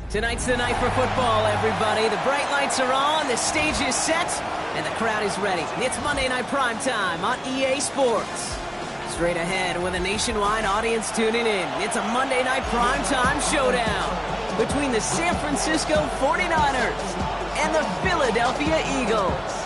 Tonight's the night for football, everybody. The bright lights are on, the stage is set, and the crowd is ready. It's Monday Night Primetime on EA Sports. Straight ahead with a nationwide audience tuning in, it's a Monday Night Primetime showdown between the San Francisco 49ers and the Philadelphia Eagles.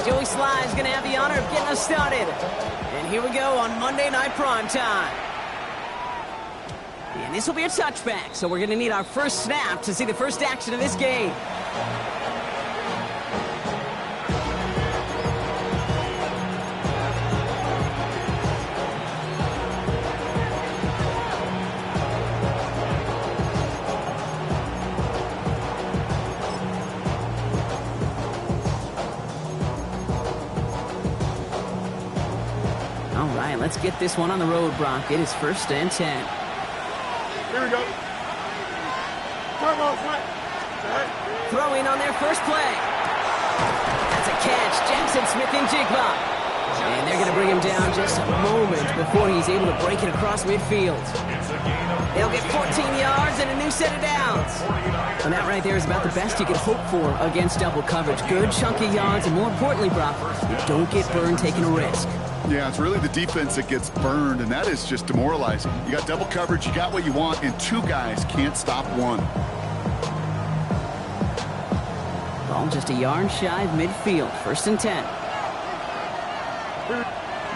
Joey Sly is going to have the honor of getting us started. And here we go on Monday Night Primetime. And this will be a touchback, so we're going to need our first snap to see the first action of this game. Let's get this one on the road, Brock. It is 1st and 10. Here we go. Throwing on their first play. That's a catch. Jackson Smith-Njigba. And they're going to bring him down just a moment before he's able to break it across midfield. They'll get 14 yards and a new set of downs. And that right there is about the best you can hope for against double coverage. Good chunky yards, and more importantly, Brock, you don't get burned taking a risk. Yeah, it's really the defense that gets burned, and that is just demoralizing. You got double coverage, you got what you want, and two guys can't stop one. Ball just a yard shy of midfield. 1st and 10.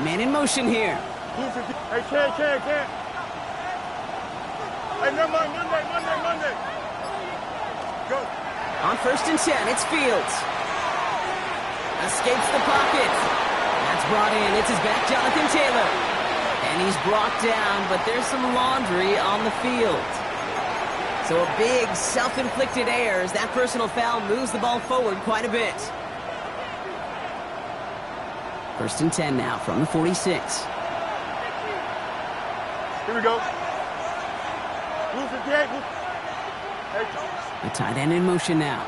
Man in motion here. Hey, can't. Hey, Monday. Go. On 1st and 10, it's Fields. Escapes the pocket. That's brought in. It's his back, Jonathan Taylor. And he's brought down, but there's some laundry on the field. So a big self-inflicted error as that personal foul moves the ball forward quite a bit. 1st and 10 now from the 46. Here we go. The tight end in motion now.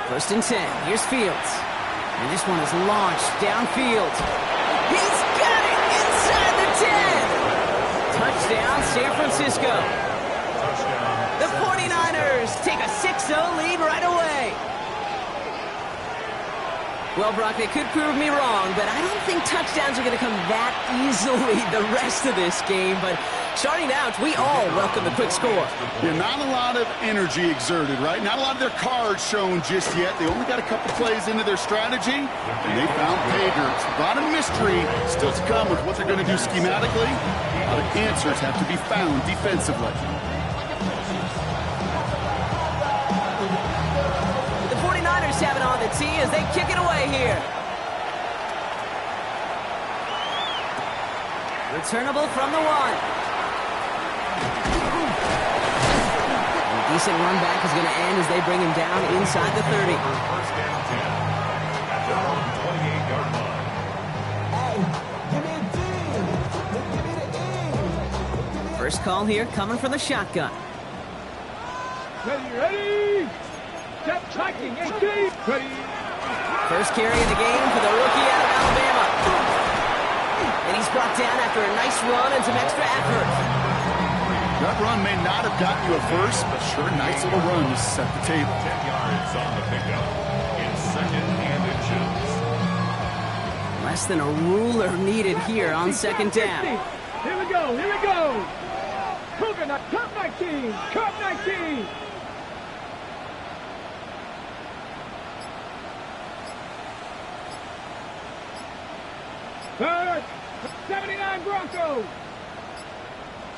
First and 10. Here's Fields. And this one is launched downfield. He's got it inside the 10. Touchdown, San Francisco. The 49ers take a 6-0 lead right away. Well, Brock, they could prove me wrong, but I don't think touchdowns are going to come that easily the rest of this game. But starting out, we all welcome the quick score. Yeah, not a lot of energy exerted, right? Not a lot of their cards shown just yet. They only got a couple plays into their strategy, and they found pay dirt. A lot of mystery still to come with what they're going to do schematically. A lot of answers have to be found defensively. The 49ers have it on the tee as they kick it away here. Returnable from the 1. A decent run back is going to end as they bring him down inside the 30. First down 10 at their own 28-yard line. First call here coming from the shotgun. Ready. Step tracking. Ready. First carry of the game for the rookie out of Alabama. And he's brought down after a nice run and some extra effort. That run may not have gotten you a first, but sure, nice little run to set the table. 10 yards on the pickup. In 2nd and inches. Less than a ruler needed here on 2nd down. Here we go. Cougar, Cup 19. Cup 19. Third, 79 Broncos.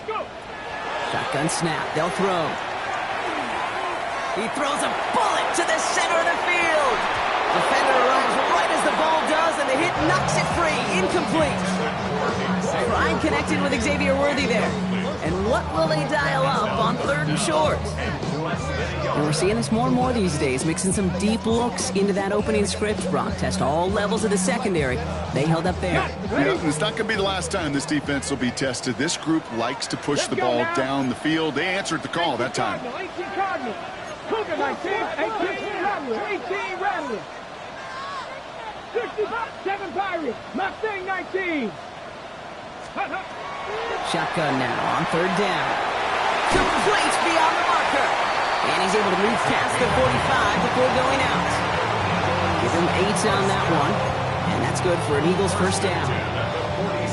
Go. Shotgun snap. They'll throw. He throws a bullet to the center of the field. Defender arrives right as the ball does, and the hit knocks it free. incomplete. Prime connected with Xavier Worthy there. And what will they dial up on 3rd and short? And we're seeing this more and more these days, mixing some deep looks into that opening script. Brock test all levels of the secondary. They held up there. Yeah, it's not going to be the last time this defense will be tested. This group likes to push the ball down the field. They answered the call that time. 18 Cardinals. Cougar 19, 18 Rattlers, 18 Rattlers. 67 Pirates, Mustang 19. Shotgun now on 3rd down. Complete beyond the marker. And he's able to move past the 45 before going out. Give him 8 on that one. And that's good for an Eagles first down.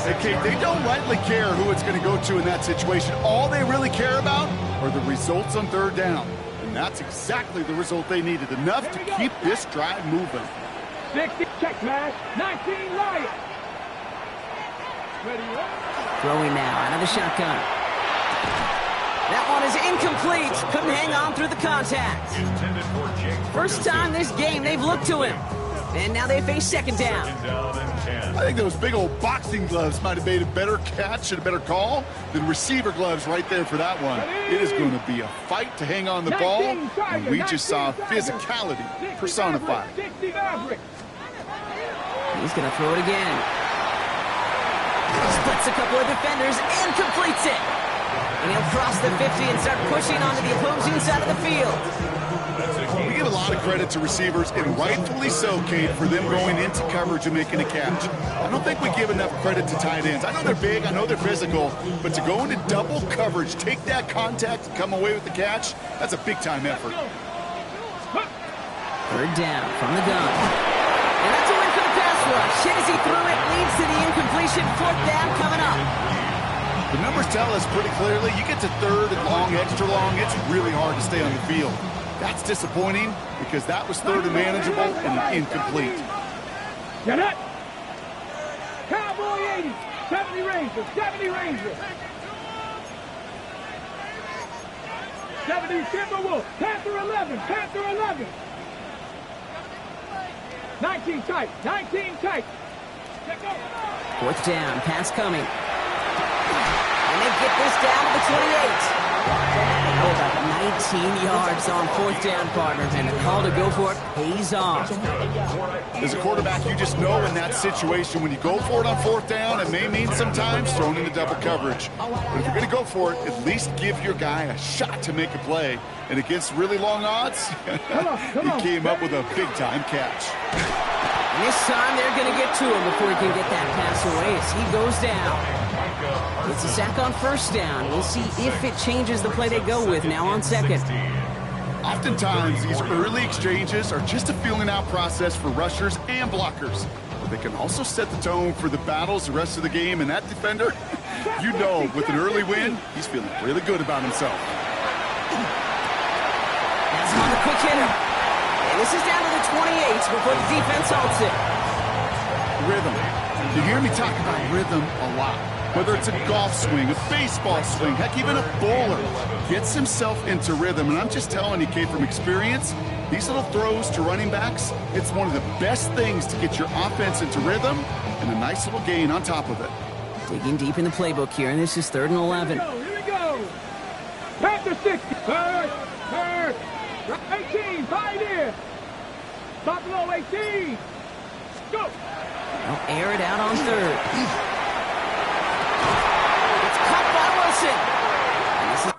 Hey, Kate, they don't rightly care who it's going to go to in that situation. All they really care about are the results on 3rd down. And that's exactly the result they needed. Enough to keep this drive moving. 60, check pass, 19 right. Ready up. Throwing now out of the shotgun. That one is incomplete. Couldn't hang on through the contact. First time this game they've looked to him. And now they face 2nd down. I think those big old boxing gloves might have made a better catch and a better call than receiver gloves right there for that one. It is going to be a fight to hang on the ball, and we just saw physicality personified. He's going to throw it again. Splits a couple of defenders and completes it. And he'll cross the 50 and start pushing onto the opposing side of the field. We give a lot of credit to receivers, and rightfully so, Kate, for them going into coverage and making a catch. I don't think we give enough credit to tight ends. I know they're big, I know they're physical, but to go into double coverage, take that contact, and come away with the catch, that's a big-time effort. 3rd down from the gun. And that's a win for the pass rush. Shazy threw it, leads to the incompletion. 4th down coming up. The numbers tell us pretty clearly, you get to 3rd and long, extra long, it's really hard to stay on the field. That's disappointing because that was 3rd and manageable and incomplete. Get it. Cowboy 80, 70 Rangers, 70 Rangers. 70 Timberwolf, Panther 11, Panther 11. 19 tight, 19 tight. 4th down, pass coming. And they get this down to the 28. Oh, about 19 yards on 4th down, partners, and the call to go for it pays off. As a quarterback, you just know in that situation, when you go for it on 4th down, it may mean sometimes thrown into double coverage. But if you're going to go for it, at least give your guy a shot to make a play. And against really long odds, he came up with a big-time catch. And this time, they're going to get to him before he can get that pass away as he goes down. It's a sack on 1st down. We'll see if it changes the play they go with now on 2nd. Oftentimes, these early exchanges are just a feeling-out process for rushers and blockers. But they can also set the tone for the battles the rest of the game. And that defender, you know, with an early win, he's feeling really good about himself. That's on the quick hitter. And this is down to the 28 before the defense halts it. Rhythm. You hear me talk about rhythm a lot. Whether it's a golf swing, a baseball swing, heck, even a bowler gets himself into rhythm. And I'm just telling you, Kate, from experience, these little throws to running backs, it's one of the best things to get your offense into rhythm and a nice little gain on top of it. Digging deep in the playbook here, and this is 3rd and 11. Here we go. Panther 60. Third. 18, Pioneer. Buffalo 18. Go. They'll air it out on 3rd. It's caught by Wilson. And this is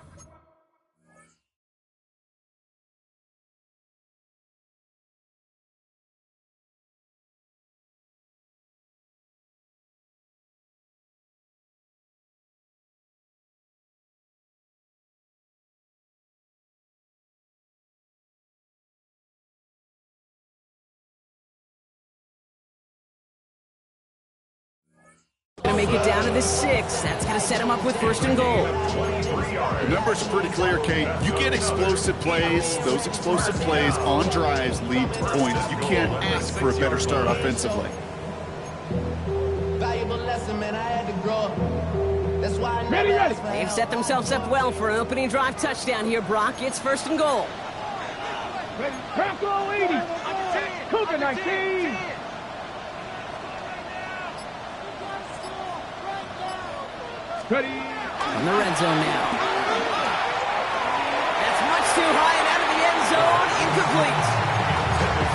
going to make it down to the 6. That's going to set him up with 1st and goal. The numbers are pretty clear, Kate. You get explosive plays. Those explosive plays on drives lead to points. You can't ask for a better start offensively. Valuable lesson, man. I had to grow up. That's why I never Ready. asked for They've set themselves up well for an opening drive touchdown here, Brock. It's 1st and goal. Panther 80. Cougar 19. Ready. In the red zone now. That's much too high and out of the end zone. Incomplete.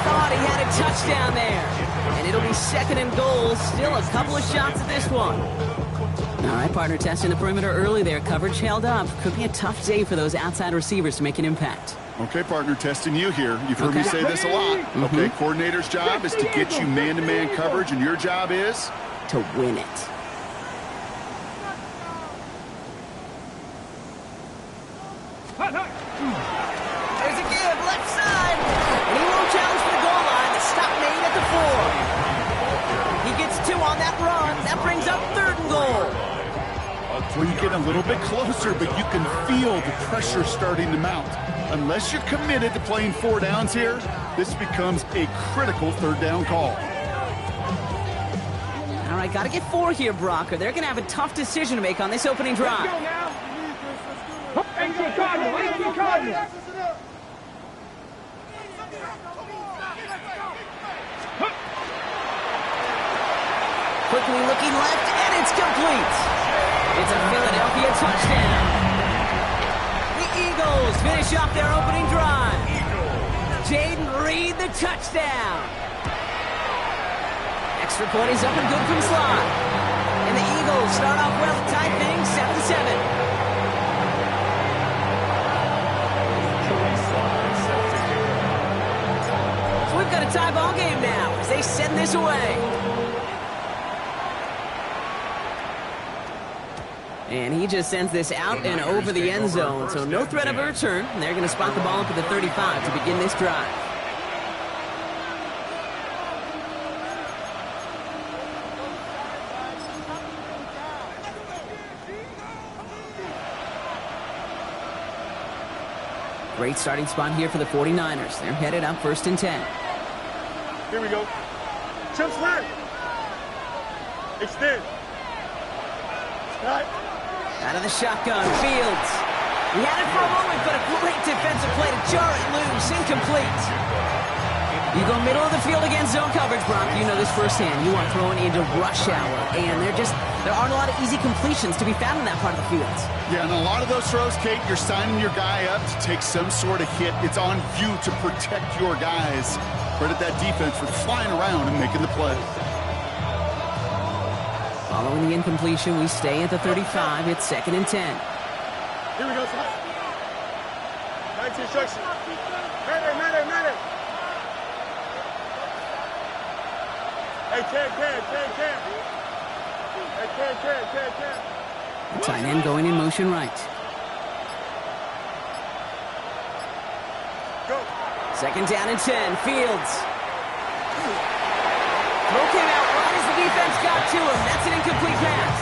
Thought he had a touchdown there. And it'll be 2nd and goal. Still a couple of shots at this one. All right, partner, testing the perimeter early there. Coverage held up. Could be a tough day for those outside receivers to make an impact. Okay, partner, testing you here. You've heard me say this a lot. Okay, coordinator's job is to get you man-to-man coverage, and your job is? To win it. Hot, hot. There's a give, left side. And he won't challenge for the goal line. The stop made at the 4. He gets 2 on that run. That brings up 3rd and goal. Well, you get a little bit closer, but you can feel the pressure starting to mount. Unless you're committed to playing 4 downs here, this becomes a critical 3rd down call. All right, got to get 4 here, Brock, or they're going to have a tough decision to make on this opening drive. Go now. 18 Cardinal. 18 Cardinal. Quickly looking left, and it's complete. It's a Philadelphia touchdown. The Eagles finish off their opening drive. Jaden Reed, the touchdown. Extra point is up and good from slot. And the Eagles start off well, tie things 7-7. So we've got a tie ball game now as they send this away. And he just sends this out and over the end zone, so no threat of a return. They're going to spot the ball up at the 35 to begin this drive. Great starting spot here for the 49ers. They're headed up 1st and 10. Here we go. Jump slide. Extend. Slide. Out of the shotgun, Fields. He had it for a moment, but a great defensive play to jar it loose. Incomplete. You go middle of the field against zone coverage, Brock. You know this firsthand. You are throwing into rush hour, and there aren't a lot of easy completions to be found in that part of the field. Yeah, and a lot of those throws, Kate, you're signing your guy up to take some sort of hit. It's on you to protect your guys. Credit that defense for flying around and making the play. Following the incompletion, we stay at the 35. It's 2nd and 10. Here we go, slide. 19 instruction. Medic. Hey, can. Hey, can. The tight end going in motion right. Go. 2nd down and 10. Fields. Throw came out right as the defense got to him. That's an incomplete pass.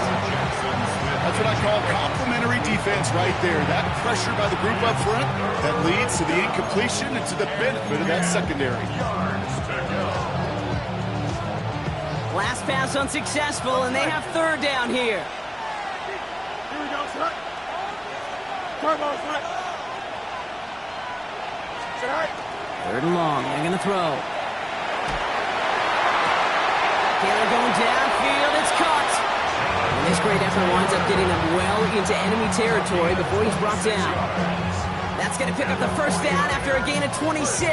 That's what I call complimentary defense right there. That pressure by the group up front, that leads to the incompletion and to the benefit of that secondary. Last pass unsuccessful, and they have 3rd down here. Here we go, slide. Turbo, slide. Slide. 3rd and long. They're going to throw. Taylor going downfield. It's caught. And this great effort winds up getting them well into enemy territory before he's brought down. That's going to pick up the 1st down after a gain of 26.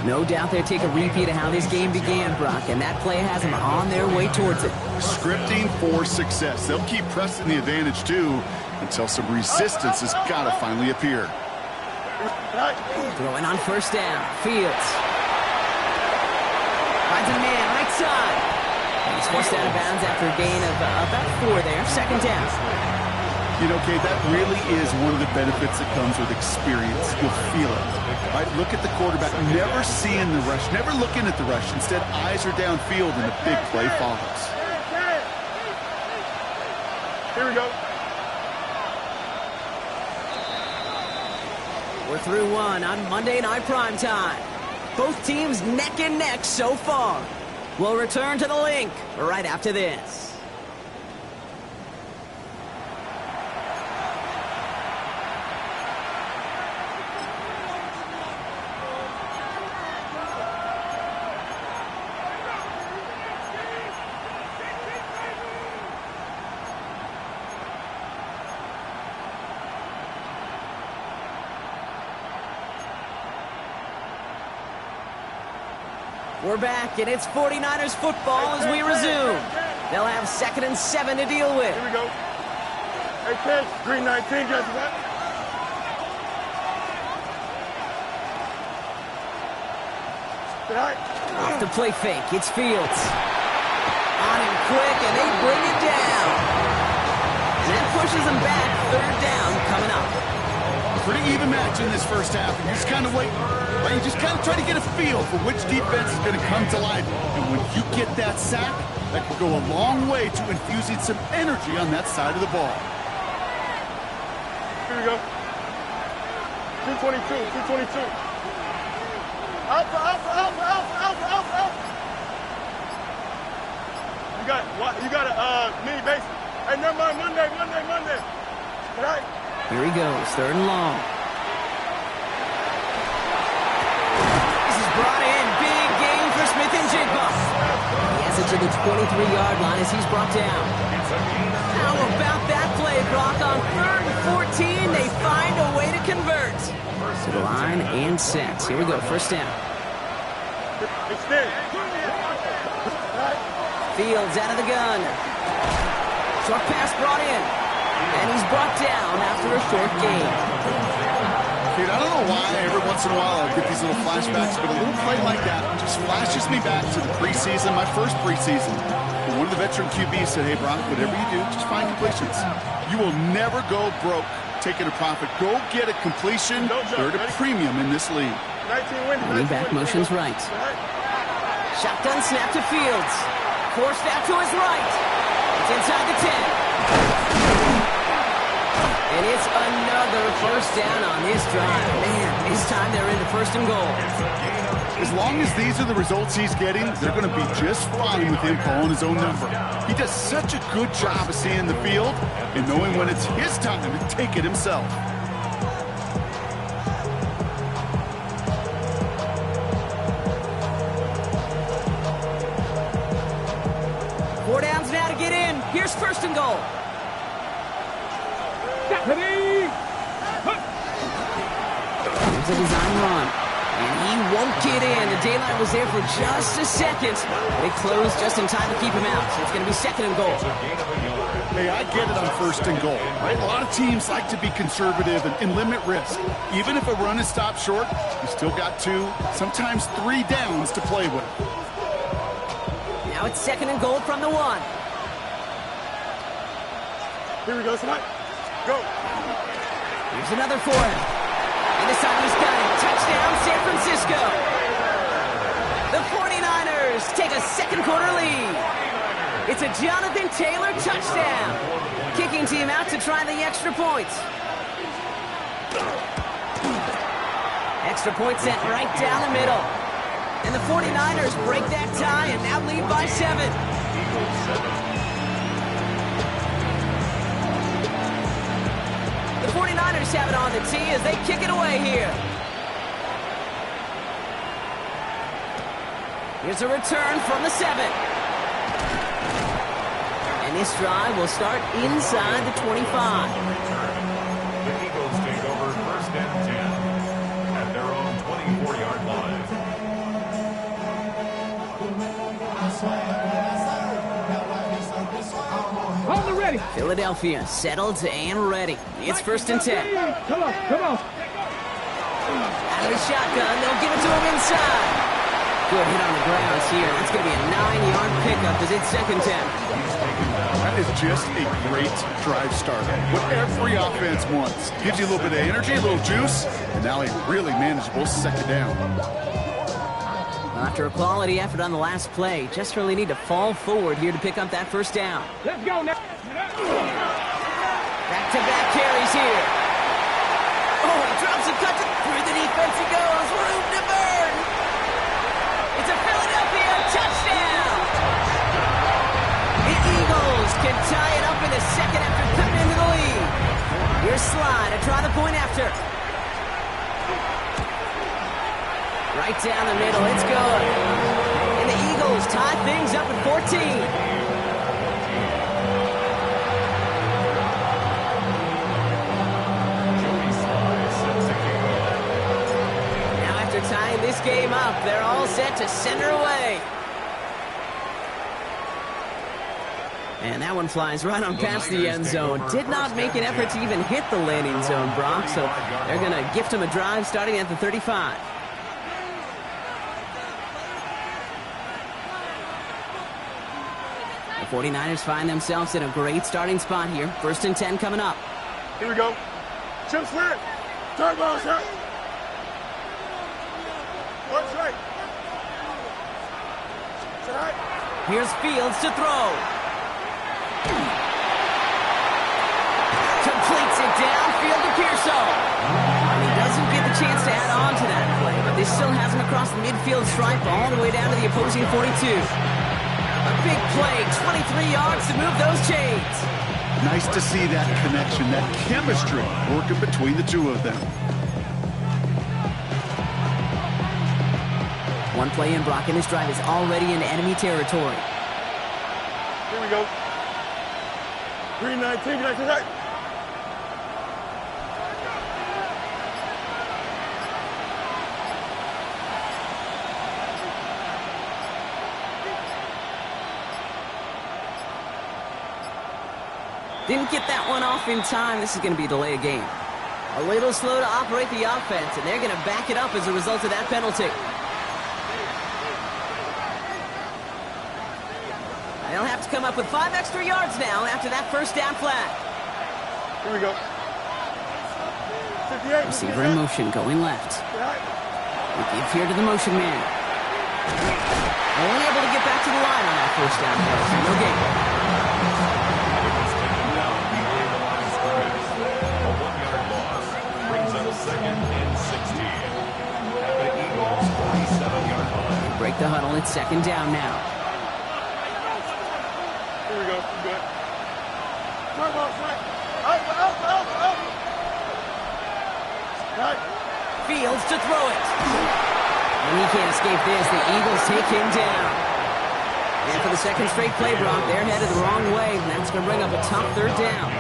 No doubt they'll take a repeat of how this game began, Brock, and that play has them on their way towards it. Scripting for success. They'll keep pressing the advantage, too, until some resistance has got to finally appear. Throwing on 1st down. Fields. Finds a man right side. And he's forced out of bounds after a gain of about 4 there. 2nd down. You know, Kate, that really is one of the benefits that comes with experience. You'll feel it. Right? Look at the quarterback, never seeing the rush, never looking at the rush. Instead, eyes are downfield, and the big play follows. Here we go. We're through one on Monday Night Primetime. Both teams neck and neck so far. We'll return to the link right after this. We're back, and it's 49ers football as we resume. They'll have 2nd and 7 to deal with. Here we go. Hey, kids, green 19, guys, is that? Off the play fake, it's Fields. On him quick, and they bring it down. And that pushes them back. 3rd down coming up. Pretty even match in this first half. And you just kind of wait. Right? You just kind of try to get a feel for which defense is going to come to life. And when you get that sack, that could go a long way to infusing some energy on that side of the ball. Here we go. 222, 222. Alpha, alpha, alpha, alpha, alpha, alpha, alpha. You got a mini base. Hey, never mind, Monday. All right. Here he goes, 3rd and long. This is brought in. Big gain for Smith-Njigba. He has it to the 23-yard line as he's brought down. How about that play, Brock? On 3rd and 14, they find a way to convert. To the line and set. Here we go, 1st down. Extend. Fields out of the gun. Short pass brought in. And he's brought down after a short gain. Dude, I don't know why every once in a while I get these little flashbacks, but a little play like that just flashes me back to the preseason, my first preseason. And one of the veteran QBs said, hey, Brock, whatever you do, just find completions. You will never go broke taking a profit. Go get a completion. They're at a premium in this league. Running back motions right. Shotgun snap to Fields. Forced out to his right. It's inside the 10. And it's another 1st down on this drive. Man, this time they're into 1st and goal. As long as these are the results he's getting, they're going to be just fine with him calling his own number. He does such a good job of seeing the field and knowing when it's his time to take it himself. Four downs now to get in. Here's 1st and goal. Here's a design run. And he won't get in. The daylight was there for just a second. But it closed just in time to keep him out. So it's going to be 2nd and goal. Hey, I get it on 1st and goal, right? A lot of teams like to be conservative and limit risk. Even if a run is stopped short, you still got 2, sometimes 3 downs to play with. Now it's 2nd and goal from the 1. Here we go, tonight. Go. Here's another for him. And this time he's got it. Touchdown, San Francisco. The 49ers take a 2nd quarter lead. It's a Jonathan Taylor touchdown. Kicking team out to try the extra points. Extra point sent right down the middle. And the 49ers break that tie and now lead by 7. The 49ers have it on the tee as they kick it away here. Here's a return from the 7. And this drive will start inside the 25. The Eagles take over 1st and 10 at their own 24-yard line. On the ready. Philadelphia settled and ready. It's 1st and 10. Come on. Out of the shotgun, they'll give it to him inside. Good hit on the grounds here. That's going to be a 9-yard pickup as it's 2nd 10. That is just a great drive starter. What every offense wants. Gives you a little bit of energy, a little juice, and now a really manageable 2nd down. After a quality effort on the last play, just really need to fall forward here to pick up that 1st down. Let's go now. Back-to-back carries here. Oh, he drops a cut through the defense he goes. Room to burn. It's a Philadelphia touchdown. The Eagles can tie it up in the 2nd after cutting into the lead. Here's Slye to try the point after. Right down the middle, it's good. And the Eagles tie things up at 14. Now after tying this game up, they're all set to send her away. And that one flies right on past the end zone. Did not make an effort to even hit the landing zone, Brock, so they're going to gift him a drive starting at the 35. The 49ers find themselves in a great starting spot here. 1st and 10 coming up. Here we go. Chip sweat. Turn ball, shot. What's right? Shot. Here's Fields to throw. Completes it downfield to Pearsall. And he doesn't get the chance to add on to that play, but this still has him across the midfield stripe all the way down to the opposing 42. A big play, 23 yards to move those chains. Nice to see that connection, that chemistry working between the two of them. One play in, Brock, and this drive is already in enemy territory. Here we go. 319, that's right. Didn't get that one off in time. This is going to be a delay of game. A little slow to operate the offense, and they're going to back it up as a result of that penalty. They'll have to come up with 5 extra yards now after that first down flag. Here we go. 58. Receiver in motion, going left. We give here to the motion man. Only able to get back to the line on that first down play, so no gain. Break the huddle, it's 2nd down now. Here we go, good. Turn ball, strike. Out. Right. Fields to throw it. And he can't escape this. The Eagles take him down. And for the 2nd straight play, Brock, they're headed the wrong way, and that's going to bring up a tough 3rd down.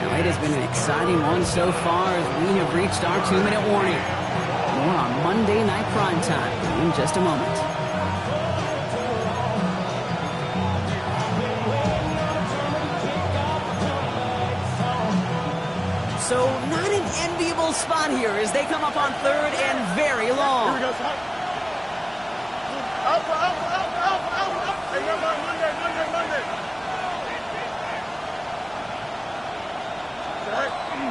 Now, it has been an exciting one so far as we have reached our 2-minute warning. More on Monday Night Primetime in just a moment. So not an enviable spot here as they come up on 3rd and very long. Here we go, son. Out. Hey, Monday.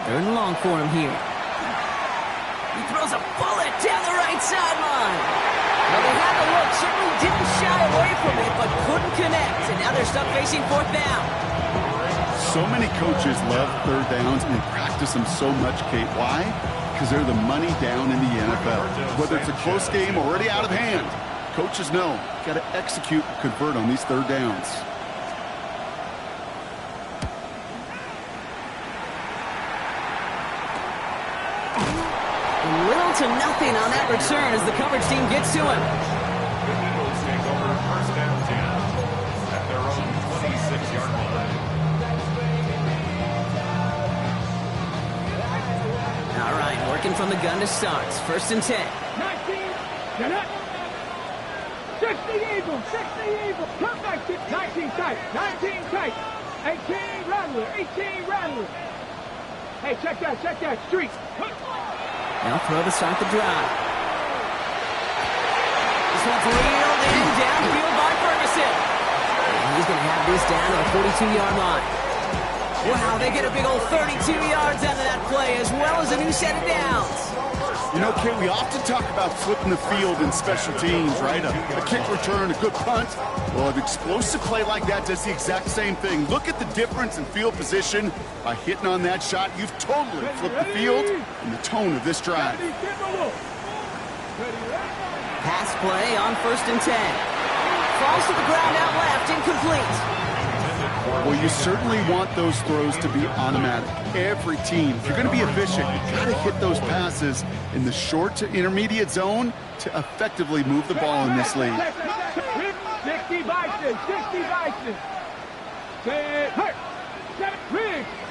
3rd and long for him here. He throws a bullet down the right sideline. Well, they had the look, certainly didn't shy away from it, but couldn't connect. And now they're stuck facing 4th down. So many coaches love 3rd downs and practice them so much, Kate. Why? Because they're the money down in the NFL. Whether it's a close game or already out of hand, coaches know got to execute and convert on these 3rd downs. Little to nothing on that return as the coverage team gets to him. The Eagles take over 1st and 10 at their own 26-yard line. All right, working from the gun to start. 1st and 10. 19, get up. 60 Eagles, come back to 19 tight, 18 Rattler. Hey, check that, street. They'll throw to start the drive. This one's reeled in downfield by Ferguson. And he's going to have this down to the 42-yard line. Wow, they get a big old 32 yards out of that play as well as a new set of downs. You know, Kate, we often talk about flipping the field in special teams, right? A kick return, a good punt. Well, an explosive play like that does the exact same thing. Look at the difference in field position. By hitting on that shot, you've totally flipped the field and the tone of this drive. Pass play on 1st and 10. Falls to the ground out left, incomplete. Well, you certainly want those throws to be automatic. Every team, if you're going to be efficient, you've got to hit those passes in the short to intermediate zone to effectively move the ball in this league. 60 Bison.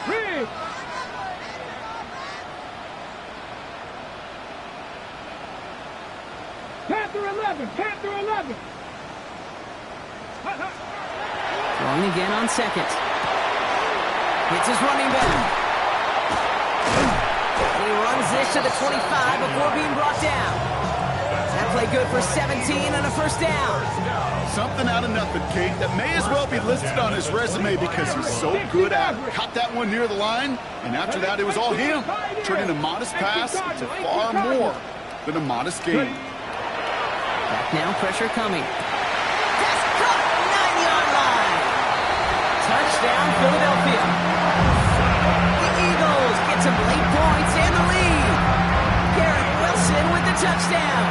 Riggs. Panther 11. Throwing again on second. Hits his running back. And he runs this to the 25 before being brought down. That play good for 17 and a first down. Something out of nothing, Kate, that may as well be listed on his resume because he's so good at it. Caught that one near the line, and after that it was all him. Turning a modest pass into far more than a modest gain. Back now, pressure coming. Pass caught, 9-yard line. Touchdown, Philadelphia. The Eagles get some late points and the lead. Garrett Wilson with the touchdown.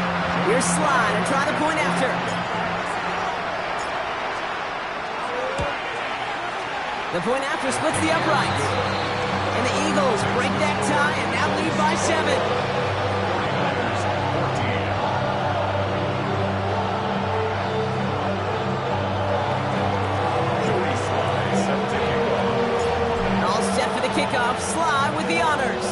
Here's Slide and try the point after. The point after splits the uprights. And the Eagles break that tie and now lead by 7. Kickoff, Slide with the honors.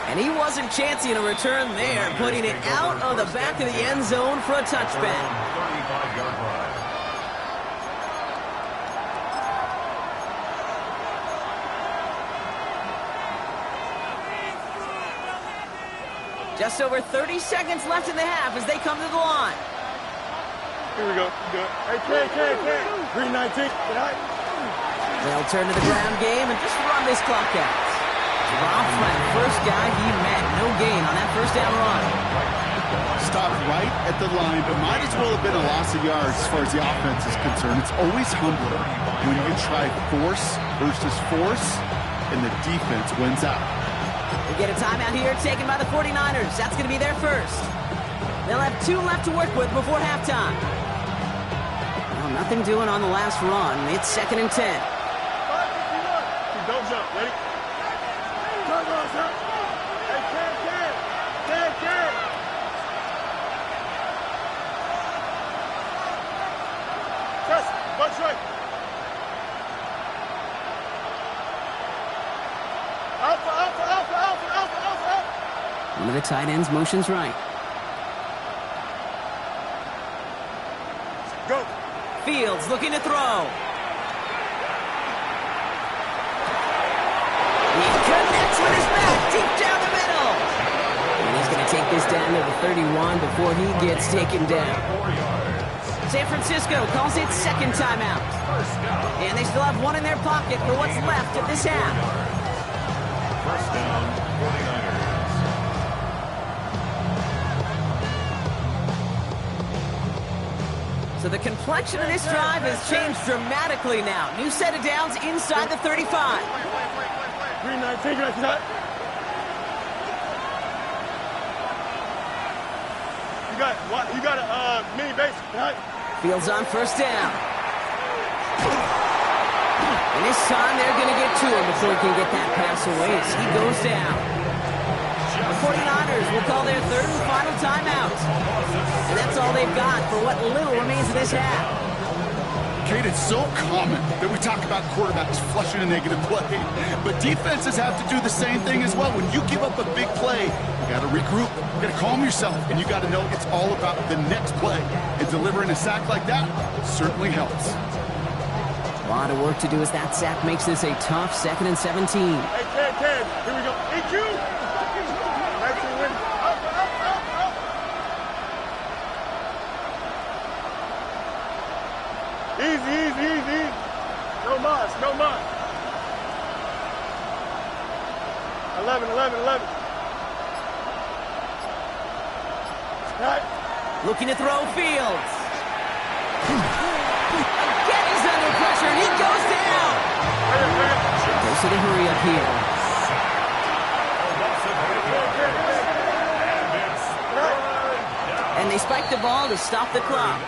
And he wasn't chancing a return there, putting it out of the back of the end zone for a touchback. 35-yard run. Just over 30 seconds left in the half as they come to the line. Here we go. Good. Hey, Ken. 319. They'll turn to the ground game and just run this clock out. Rob Flat, first guy he met. No gain on that first down run. Stopped right at the line, but might as well have been a loss of yards as far as the offense is concerned. It's always humbling when you try force versus force, and the defense wins out. We get a timeout here taken by the 49ers. That's going to be their first. They'll have 2 left to work with before halftime. Well, nothing doing on the last run. It's 2nd and 10. Don't jump. Ready? Don't jump. Hey, Ken. Press. Bunch right. Alpha. One of the tight ends motions right. Go. Fields looking to throw. He connects with his back deep down the middle. And he's going to take this down to the 31 before he gets taken down. San Francisco calls it second timeout. And they still have one in their pocket for what's left of this half. First down, 49ers. So the complexion of this drive has changed dramatically now. New set of downs inside the 35. 319. You got a mini base. Fields on first down. And this time they're going to get to him before he can get that pass away as he goes down. The 49ers will call their 3rd and final timeout. And that's all they've got for what little remains of this half. Kate, it's so common that we talk about quarterbacks flushing a negative play, but defenses have to do the same thing as well. When you give up a big play, you got to regroup, you got to calm yourself, and you got to know it's all about the next play. And delivering a sack like that certainly helps. A lot of work to do as that sack makes this a tough 2nd and 17. Hey, Ken. Here we go. EQ. Easy. No mas. 11. Right. Looking to throw Fields. Again, he's under pressure, and he goes down. Goes to the hurry up here. And they spike the ball to stop the clock.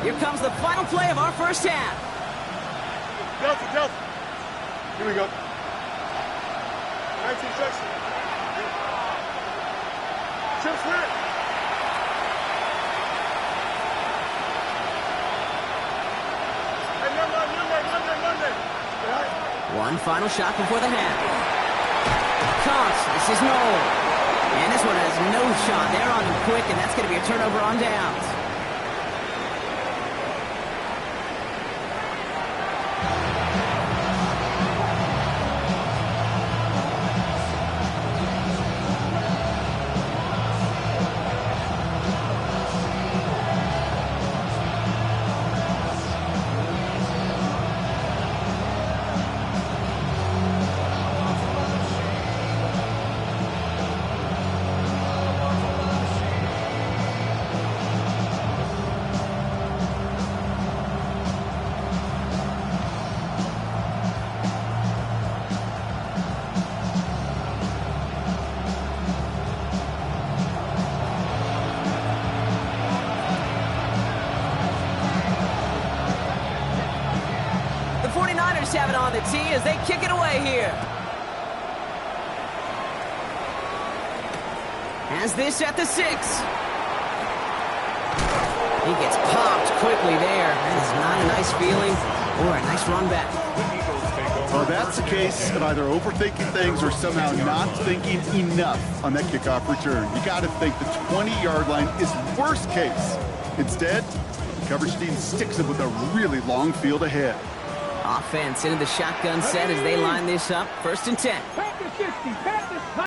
Here comes the final play of our first half. Delta. Here we go. 19 section. Chip slant. One final shot before the half. Counts. This is Noel. And this one has no shot. They're on him quick, and that's going to be a turnover on downs. The 49ers have it on the tee as they kick it away here. Has this at the 6. He gets popped quickly there. That is not a nice feeling or a nice run back. Well, that's a case of either overthinking things or somehow not thinking enough on that kickoff return. You got to think the 20-yard line is worst case. Instead, the coverage team sticks it with a really long field ahead. Offense into the shotgun set as they line this up. 1st and 10.